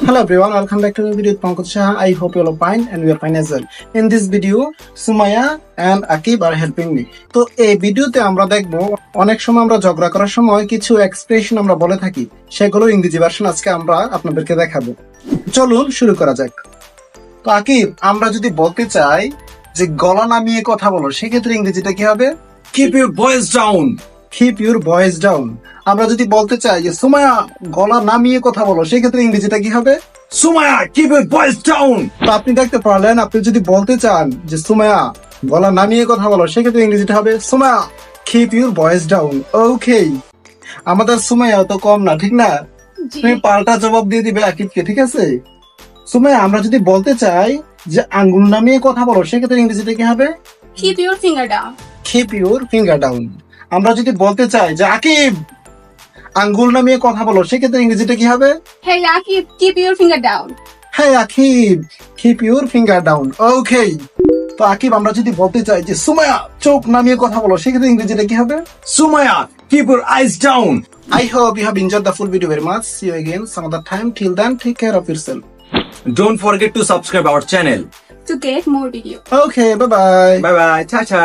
Hello everyone, welcome back to the video with Pankaj Shah. I hope you all are fine and we are fine as well. In this video, Sumaya and Akib are helping me. তো এই ভিডিওতে আমরা দেখব অনেক সময় আমরা ঝগড়া করার সময় কিছু এক্সপ্রেশন আমরা বলে থাকি, সেগুলো ইংরেজি ভার্সন আজকে আমরা আপনাদেরকে দেখাবো। চলুন শুরু করা যাক। তো আকিব, আমরা যদি বলতে চাই যে গলা নামিয়ে কথা বলো, সেক্ষেত্রে ইংরেজিটা কি হবে? Keep your voice down. Keep your voice down. আমরা যদি বলতে চাই যে সুমায়া গলা নামিয়ে কথা বলো, সেক্ষেত্রে ইংরেজিটা কি হবে? Sumaya, keep your voice down. তো আপনি দেখতে পারলেন, আপনি যদি বলতে চান যে সুমায়া গলা নামিয়ে কথা বলো, সেক্ষেত্রে ইংরেজিটা হবে Sumaiya keep your voice down. ওকে, আমাদের সুমায়া তো কম না, ঠিক না? তুমি পাল্টা জবাব দিয়ে দিবে আকিবকে, ঠিক আছে? সুমায়া, আমরা যদি বলতে চাই যে আঙ্গুল নামিয়ে কথা বলো, সেক্ষেত্রে ইংরেজিটা কি হবে? Keep your finger down. Keep your finger down. আমরা যদি বলতে চাই যে আকিব আঙ্গুল নামিয়ে কথা বলো, সেক্ষেত্রে ইংরেজিটা কি হবে? Hey, Akib, keep your finger down. Hey Akib, keep your finger down. ওকে, তো আকিব, আমরা যদি বলতে চাই যে সুমায়া চোখ নামিয়ে কথা বলো, সেক্ষেত্রে ইংরেজিটা কি হবে? Sumaya, keep your eyes down. I hope you have enjoyed the full video very much. See you again some other time. Till then, take care of yourself. Don't forget to subscribe our channel. To get more videos. Okay, bye bye. Bye bye. Cha cha.